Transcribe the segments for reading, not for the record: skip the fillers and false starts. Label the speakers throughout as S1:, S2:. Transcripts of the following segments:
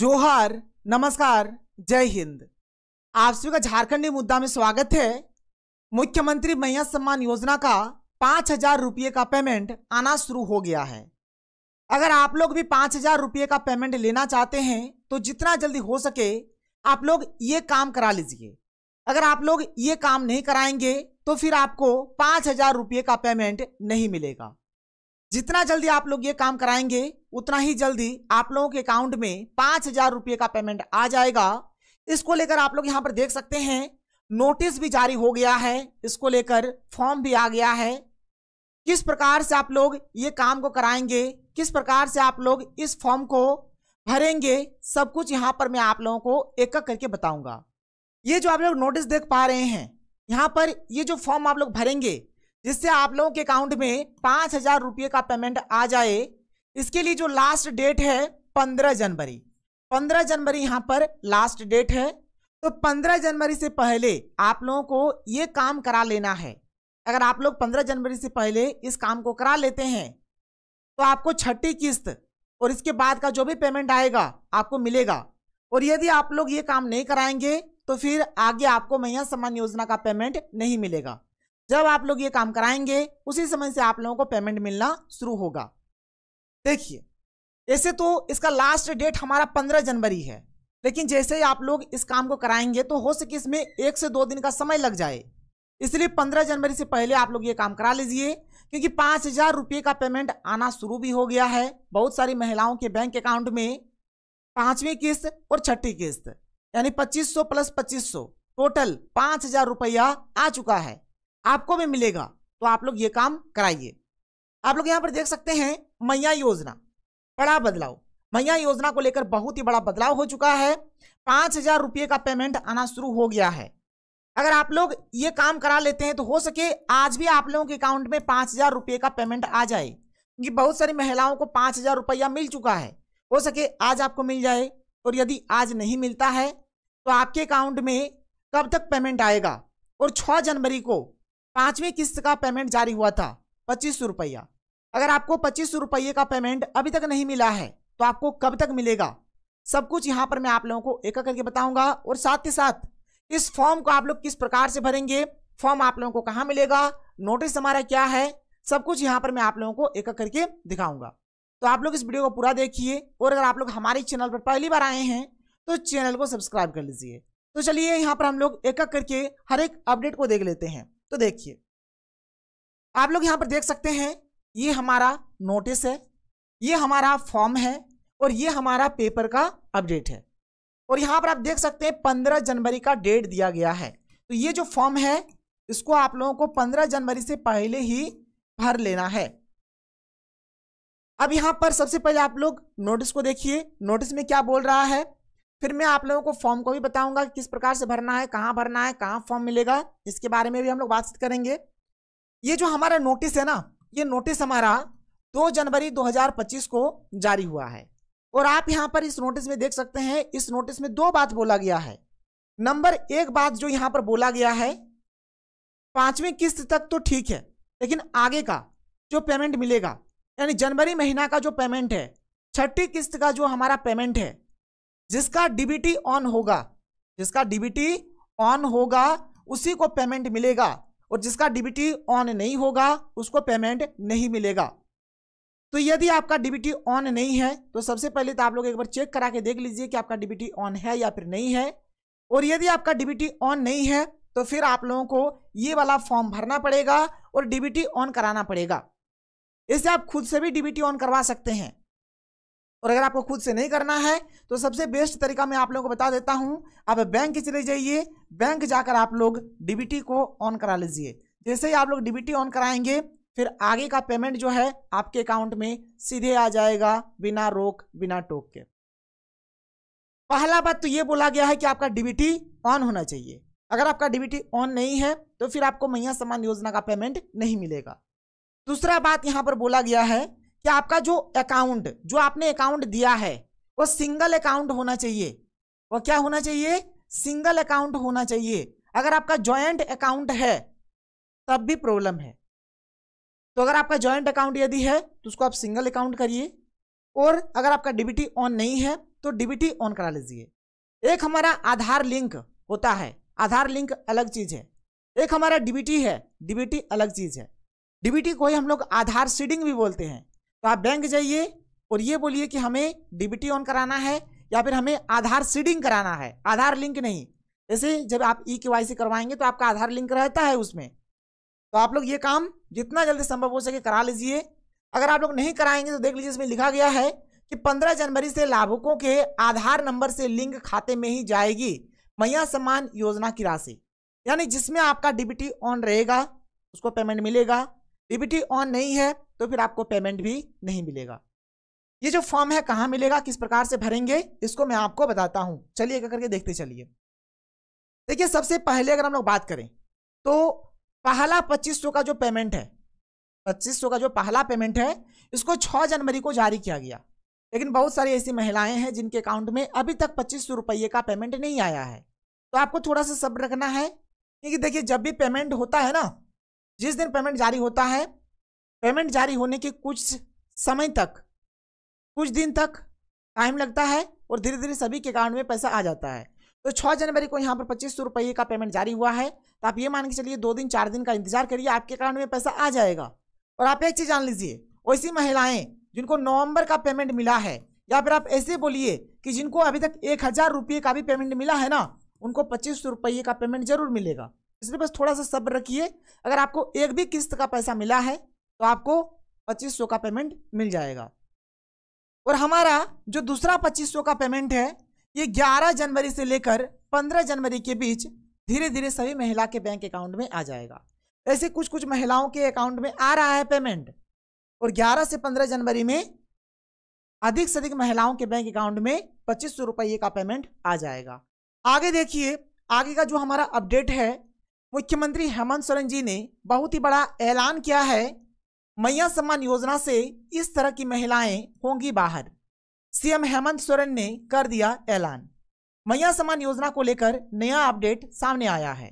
S1: जोहार, नमस्कार, जय हिंद। आप सभी का झारखंडी मुद्दा में स्वागत है। मुख्यमंत्री मैया सम्मान योजना का 5,000 रुपये का पेमेंट आना शुरू हो गया है। अगर आप लोग भी 5,000 रुपये का पेमेंट लेना चाहते हैं तो जितना जल्दी हो सके आप लोग ये काम करा लीजिए। अगर आप लोग ये काम नहीं कराएंगे तो फिर आपको 5,000 रुपये का पेमेंट नहीं मिलेगा। जितना जल्दी आप लोग ये काम कराएंगे उतना ही जल्दी आप लोगों के अकाउंट में 5,000 रुपये का पेमेंट आ जाएगा। इसको लेकर आप लोग यहाँ पर देख सकते हैं नोटिस भी जारी हो गया है, इसको लेकर फॉर्म भी आ गया है। किस प्रकार से आप लोग ये काम को कराएंगे, किस प्रकार से आप लोग इस फॉर्म को भरेंगे, सब कुछ यहाँ पर मैं आप लोगों को एक एक करके बताऊंगा। ये जो आप लोग नोटिस देख पा रहे हैं यहाँ पर, ये जो फॉर्म आप लोग भरेंगे जिससे आप लोगों के अकाउंट में 5,000 रुपये का पेमेंट आ जाए, इसके लिए जो लास्ट डेट है 15 जनवरी। 15 जनवरी यहाँ पर लास्ट डेट है। तो 15 जनवरी से पहले आप लोगों को ये काम करा लेना है। अगर आप लोग 15 जनवरी से पहले इस काम को करा लेते हैं तो आपको छठी किस्त और इसके बाद का जो भी पेमेंट आएगा आपको मिलेगा। और यदि आप लोग ये काम नहीं कराएंगे तो फिर आगे आपको मैया सम्मान योजना का पेमेंट नहीं मिलेगा। जब आप लोग ये काम कराएंगे उसी समय से आप लोगों को पेमेंट मिलना शुरू होगा। देखिए, ऐसे तो इसका लास्ट डेट हमारा 15 जनवरी है, लेकिन जैसे ही आप लोग इस काम को कराएंगे तो हो सके इसमें 1 से 2 दिन का समय लग जाए। इसलिए 15 जनवरी से पहले आप लोग ये काम करा लीजिए, क्योंकि 5,000 रुपये का पेमेंट आना शुरू भी हो गया है। बहुत सारी महिलाओं के बैंक अकाउंट में 5वीं किस्त और छठी किस्त यानी 2,500 प्लस 2,500 टोटल 5,000 रुपया आ चुका है। आपको भी मिलेगा, तो आप लोग ये काम कराइए। आप लोग यहाँ पर देख सकते हैं मैया योजना, बड़ा बदलाव। मैया योजना को लेकर बहुत ही बड़ा बदलाव हो चुका है। 5,000 रुपये का पेमेंट आना शुरू हो गया है। अगर आप लोग ये काम करा लेते हैं तो हो सके आज भी आप लोगों के अकाउंट में 5,000 रुपये का पेमेंट आ जाए, क्योंकि बहुत सारी महिलाओं को 5,000 रुपया मिल चुका है। हो सके आज आपको मिल जाए, और यदि आज नहीं मिलता है तो आपके अकाउंट में कब तक पेमेंट आएगा। और 6 जनवरी को 5वीं किस्त का पेमेंट जारी हुआ था 2,500 रुपया। अगर आपको 2,500 रुपये का पेमेंट अभी तक नहीं मिला है तो आपको कब तक मिलेगा, सब कुछ यहाँ पर मैं आप लोगों को एक एक करके बताऊंगा। और साथ ही साथ इस फॉर्म को आप लोग किस प्रकार से भरेंगे, फॉर्म आप लोगों को कहाँ मिलेगा, नोटिस हमारा क्या है, सब कुछ यहाँ पर मैं आप लोगों को एक एक करके दिखाऊंगा। तो आप लोग इस वीडियो को पूरा देखिए, और अगर आप लोग हमारे चैनल पर पहली बार आए हैं तो चैनल को सब्सक्राइब कर लीजिए। तो चलिए यहाँ पर हम लोग एक एक करके हर एक अपडेट को देख लेते हैं। तो देखिए, आप लोग यहाँ पर देख सकते हैं ये हमारा नोटिस है, ये हमारा फॉर्म है, और ये हमारा पेपर का अपडेट है। और यहाँ पर आप देख सकते हैं 15 जनवरी का डेट दिया गया है। तो ये जो फॉर्म है इसको आप लोगों को 15 जनवरी से पहले ही भर लेना है। अब यहाँ पर सबसे पहले आप लोग नोटिस को देखिए, नोटिस में क्या बोल रहा है। फिर मैं आप लोगों को फॉर्म को भी बताऊंगा किस प्रकार से भरना है, कहाँ भरना है, कहाँ फॉर्म मिलेगा, इसके बारे में भी हम लोग बातचीत करेंगे। ये जो हमारा नोटिस है ना, ये नोटिस हमारा 2 जनवरी 2025 को जारी हुआ है। और आप यहाँ पर इस नोटिस में देख सकते हैं, इस नोटिस में 2 बात बोला गया है। नंबर 1 बात जो यहाँ पर बोला गया है, 5वीं किस्त तक तो ठीक है, लेकिन आगे का जो पेमेंट मिलेगा यानी जनवरी महीना का जो पेमेंट है, छठी किस्त का जो हमारा पेमेंट है, जिसका डीबीटी ऑन होगा, जिसका डीबीटी ऑन होगा उसी को पेमेंट मिलेगा, और जिसका डीबीटी ऑन नहीं होगा उसको पेमेंट नहीं मिलेगा। तो यदि आपका डीबीटी ऑन नहीं है तो सबसे पहले तो आप लोग एक बार चेक करा के देख लीजिए कि आपका डीबीटी ऑन है या फिर नहीं है। और यदि आपका डीबीटी ऑन नहीं है तो फिर आप लोगों को ये वाला फॉर्म भरना पड़ेगा और डीबीटी ऑन कराना पड़ेगा। इससे आप खुद से भी डीबीटी ऑन करवा सकते हैं। और अगर आपको खुद से नहीं करना है तो सबसे बेस्ट तरीका मैं आप लोगों को बता देता हूं, आप बैंक चले जाइए, बैंक जाकर आप लोग डीबीटी को ऑन करा लीजिए। जैसे ही आप लोग डीबीटी ऑन कराएंगे फिर आगे का पेमेंट जो है आपके अकाउंट में सीधे आ जाएगा, बिना रोक बिना टोक के। पहला बात तो ये बोला गया है कि आपका डीबीटी ऑन होना चाहिए। अगर आपका डीबीटी ऑन नहीं है तो फिर आपको मैया सम्मान योजना का पेमेंट नहीं मिलेगा। दूसरा बात यहाँ पर बोला गया है कि आपका जो अकाउंट, जो आपने अकाउंट दिया है वो सिंगल अकाउंट होना चाहिए। वो क्या होना चाहिए? सिंगल अकाउंट होना चाहिए। अगर आपका जॉइंट अकाउंट है तब भी प्रॉब्लम है। तो अगर आपका जॉइंट अकाउंट यदि है तो उसको आप सिंगल अकाउंट करिए। और अगर आपका डीबीटी ऑन नहीं है तो डीबीटी ऑन करा लीजिए। एक हमारा आधार लिंक होता है, आधार लिंक अलग चीज है। एक हमारा डीबीटी है, डीबीटी अलग चीज है। डीबीटी को ही हम लोग आधार सीडिंग भी बोलते हैं। तो आप बैंक जाइए और ये बोलिए कि हमें डीबीटी ऑन कराना है या फिर हमें आधार सीडिंग कराना है, आधार लिंक नहीं। जैसे जब आप ई-केवाईसी करवाएंगे तो आपका आधार लिंक रहता है उसमें। तो आप लोग ये काम जितना जल्दी संभव हो सके करा लीजिए। अगर आप लोग नहीं कराएंगे तो देख लीजिए इसमें लिखा गया है कि 15 जनवरी से लाभुकों के आधार नंबर से लिंक खाते में ही जाएगी मैया सम्मान योजना की राशि। यानी जिसमें आपका डीबीटी ऑन रहेगा उसको पेमेंट मिलेगा, डीबीटी ऑन नहीं है तो फिर आपको पेमेंट भी नहीं मिलेगा। ये जो फॉर्म है कहाँ मिलेगा, किस प्रकार से भरेंगे, इसको मैं आपको बताता हूं। चलिए एक करके देखते चलिए। देखिए सबसे पहले अगर हम लोग बात करें तो पहला 2500 का जो पेमेंट है, 2500 का जो पहला पेमेंट है इसको 6 जनवरी को जारी किया गया। लेकिन बहुत सारी ऐसी महिलाएं हैं जिनके अकाउंट में अभी तक 2500 रुपये का पेमेंट नहीं आया है। तो आपको थोड़ा सा सब्र रखना है, क्योंकि देखिए जब भी पेमेंट होता है ना, जिस दिन पेमेंट जारी होता है, पेमेंट जारी होने के कुछ समय तक, कुछ दिन तक टाइम लगता है और धीरे धीरे सभी के अकाउंट में पैसा आ जाता है। तो 6 जनवरी को यहाँ पर 2500 रुपये का पेमेंट जारी हुआ है। तो आप ये मान के चलिए 2 दिन 4 दिन का इंतजार करिए, आपके अकाउंट में पैसा आ जाएगा। और आप एक चीज जान लीजिए, वैसी महिलाएं जिनको नवंबर का पेमेंट मिला है, या फिर आप ऐसे बोलिए कि जिनको अभी तक 1000 रुपये का भी पेमेंट मिला है ना, उनको 2500 रुपये का पेमेंट जरूर मिलेगा। इसलिए बस थोड़ा सा सब्र रखिए। अगर आपको एक भी किस्त का पैसा मिला है तो आपको 2500 का पेमेंट मिल जाएगा। और हमारा जो दूसरा 2500 का पेमेंट है ये 11 जनवरी से लेकर 15 जनवरी के बीच धीरे धीरे सभी महिला के बैंक अकाउंट में आ जाएगा। ऐसे कुछ कुछ महिलाओं के अकाउंट में आ रहा है पेमेंट, और 11 से 15 जनवरी में अधिक से अधिक महिलाओं के बैंक अकाउंट में 2500 रुपये का पेमेंट आ जाएगा। आगे देखिए, आगे का जो हमारा अपडेट है, मुख्यमंत्री हेमंत सोरेन जी ने बहुत ही बड़ा ऐलान किया है। मैया सम्मान योजना से इस तरह की महिलाएं होंगी बाहर। सीएम हेमंत सोरेन ने कर दिया ऐलान। मैया सम्मान योजना को लेकर नया अपडेट सामने आया है।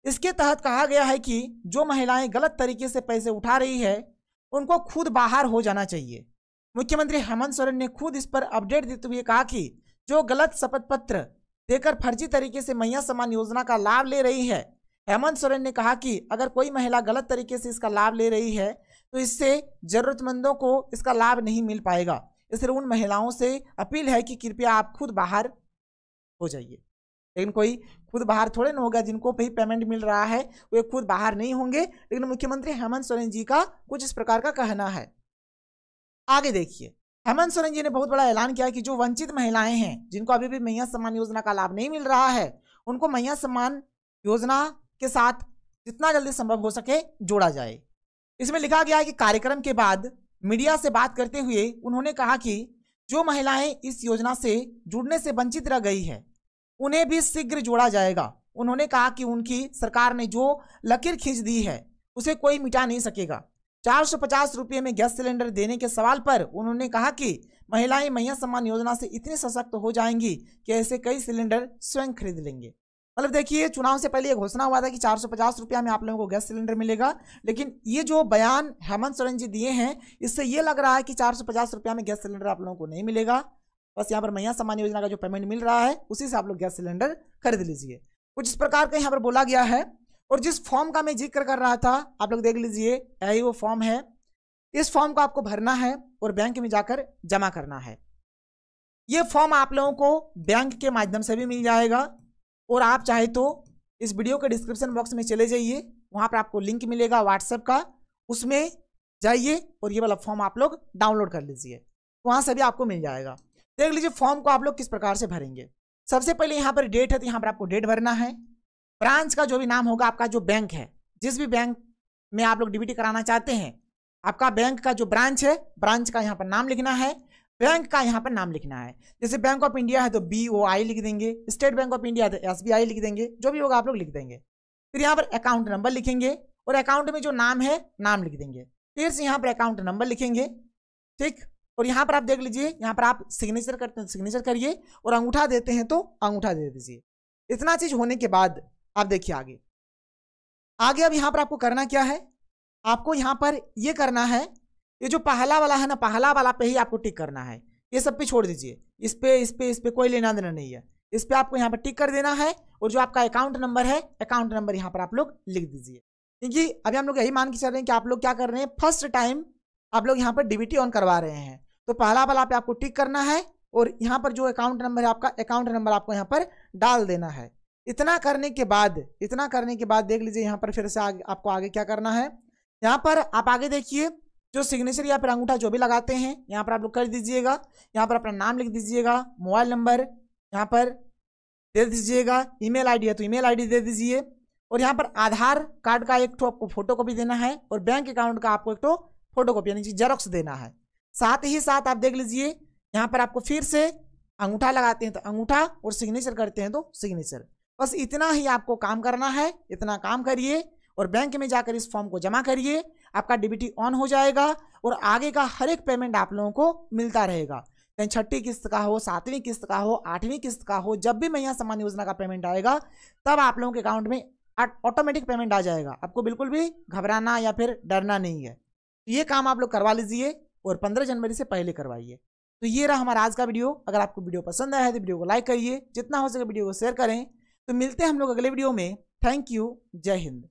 S1: इसके तहत कहा गया है कि जो महिलाएं गलत तरीके से पैसे उठा रही है उनको खुद बाहर हो जाना चाहिए। मुख्यमंत्री हेमंत सोरेन ने खुद इस पर अपडेट देते हुए कहा कि जो गलत शपथ पत्र देकर फर्जी तरीके से मैया सम्मान योजना का लाभ ले रही है, हेमंत सोरेन ने कहा कि अगर कोई महिला गलत तरीके से इसका लाभ ले रही है तो इससे जरूरतमंदों को इसका लाभ नहीं मिल पाएगा। इसलिए उन महिलाओं से अपील है कि कृपया आप खुद बाहर हो जाइए। लेकिन कोई खुद बाहर थोड़े ना होगा, जिनको भी पेमेंट मिल रहा है वे खुद बाहर नहीं होंगे। लेकिन मुख्यमंत्री हेमंत सोरेन जी का कुछ इस प्रकार का कहना है। आगे देखिए, हेमंत सोरेन जी ने बहुत बड़ा ऐलान किया कि जो वंचित महिलाएं हैं जिनको अभी भी मैया सम्मान योजना का लाभ नहीं मिल रहा है, उनको मैया सम्मान योजना के साथ जितना जल्दी संभव हो सके जोड़ा जाए। इसमें लिखा गया है कि कार्यक्रम के बाद मीडिया से बात करते हुए उन्होंने कहा कि जो महिलाएं इस योजना से जुड़ने से वंचित रह गई है उन्हें भी शीघ्र जोड़ा जाएगा। उन्होंने कहा कि उनकी सरकार ने जो लकीर खींच दी है उसे कोई मिटा नहीं सकेगा। 450 रुपये में गैस सिलेंडर देने के सवाल पर उन्होंने कहा कि महिलाएं मैया सम्मान योजना से इतनी सशक्त हो जाएंगी कि ऐसे कई सिलेंडर स्वयं खरीद लेंगे। मतलब देखिए, चुनाव से पहले ये घोषणा हुआ था कि 450 रुपया में आप लोगों को गैस सिलेंडर मिलेगा, लेकिन ये जो बयान हेमंत सोरेन जी दिए हैं इससे ये लग रहा है कि 450 रुपया में गैस सिलेंडर आप लोगों को नहीं मिलेगा। बस यहाँ पर मैया सम्मान योजना का जो पेमेंट मिल रहा है उसी से आप लोग गैस सिलेंडर खरीद लीजिए। कुछ इस प्रकार का यहाँ पर बोला गया है। और जिस फॉर्म का मैं जिक्र कर रहा था आप लोग देख लीजिए, यही वो फॉर्म है। इस फॉर्म को आपको भरना है और बैंक में जाकर जमा करना है। ये फॉर्म आप लोगों को बैंक के माध्यम से भी मिल जाएगा, और आप चाहे तो इस वीडियो के डिस्क्रिप्शन बॉक्स में चले जाइए, वहाँ पर आपको लिंक मिलेगा व्हाट्सएप का, उसमें जाइए और ये वाला फॉर्म आप लोग डाउनलोड कर लीजिए, वहाँ से भी आपको मिल जाएगा। देख लीजिए फॉर्म को आप लोग किस प्रकार से भरेंगे। सबसे पहले यहाँ पर डेट है तो यहाँ पर आपको डेट भरना है। ब्रांच का जो भी नाम होगा, आपका जो बैंक है, जिस भी बैंक में आप लोग डीबीटी कराना चाहते हैं, आपका बैंक का जो ब्रांच है, ब्रांच का यहाँ पर नाम लिखना है, बैंक का यहाँ पर नाम लिखना है। जैसे बैंक ऑफ इंडिया है तो BOI लिख देंगे, स्टेट बैंक ऑफ इंडिया है तो SBI लिख देंगे, जो भी होगा आप लोग लिख देंगे। फिर यहाँ पर अकाउंट नंबर लिखेंगे और अकाउंट में जो नाम है नाम लिख देंगे। फिर से यहाँ पर अकाउंट नंबर लिखेंगे, ठीक। और यहाँ पर आप देख लीजिए, यहाँ पर आप सिग्नेचर करते हैं सिग्नेचर करिए, और अंगूठा देते हैं तो अंगूठा दे दीजिए। इतना चीज होने के बाद आप देखिए आगे अब यहाँ पर आपको करना क्या है, आपको यहाँ पर ये करना है, ये जो पहला वाला है ना, पहला वाला पे ही आपको टिक करना है। ये सब पे छोड़ दीजिए, इस पे कोई लेना देना नहीं है। इस पे आपको यहाँ पर टिक कर देना है और जो आपका अकाउंट नंबर है, अकाउंट नंबर यहाँ पर आप लोग लिख दीजिए। क्योंकि अभी हम लोग यही मान के चल रहे हैं कि आप लोग क्या कर रहे हैं, फर्स्ट टाइम आप लोग यहाँ पर डीबीटी ऑन करवा रहे हैं, तो पहला वाला पे आपको टिक करना है और यहाँ पर जो अकाउंट नंबर है आपका, अकाउंट नंबर आपको यहाँ पर डाल देना है। इतना करने के बाद देख लीजिए यहाँ पर फिर से आपको आगे क्या करना है। यहाँ पर आप आगे देखिए, जो सिग्नेचर या फिर अंगूठा जो भी लगाते हैं यहाँ पर आप लोग कर दीजिएगा। यहाँ पर अपना नाम लिख दीजिएगा, मोबाइल नंबर यहाँ पर दे दीजिएगा, ईमेल आईडी है तो ईमेल आईडी दे दीजिए और यहाँ पर आधार कार्ड का एक ठो आपको फोटो कॉपी देना है और बैंक अकाउंट का आपको एक ठो फोटो कॉपी यानी जेरॉक्स देना है। साथ ही साथ आप देख लीजिए यहाँ पर आपको फिर से अंगूठा लगाते हैं तो अंगूठा और सिग्नेचर करते हैं तो सिग्नेचर। बस इतना ही आपको काम करना है, इतना काम करिए और बैंक में जाकर इस फॉर्म को जमा करिए। आपका डीबीटी ऑन हो जाएगा और आगे का हर एक पेमेंट आप लोगों को मिलता रहेगा। चाहे छठी किस्त का हो, 7वीं किस्त का हो, 8वीं किस्त का हो, जब भी मैया सम्मान योजना का पेमेंट आएगा तब आप लोगों के अकाउंट में ऑटोमेटिक पेमेंट आ जाएगा। आपको बिल्कुल भी घबराना या फिर डरना नहीं है। ये काम आप लोग करवा लीजिए और 15 जनवरी से पहले करवाइए। तो ये रहा हमारा आज का वीडियो। अगर आपको वीडियो पसंद आया है तो वीडियो को लाइक करिए, जितना हो सके वीडियो को शेयर करें। तो मिलते हैं हम लोग अगले वीडियो में। थैंक यू, जय हिंद।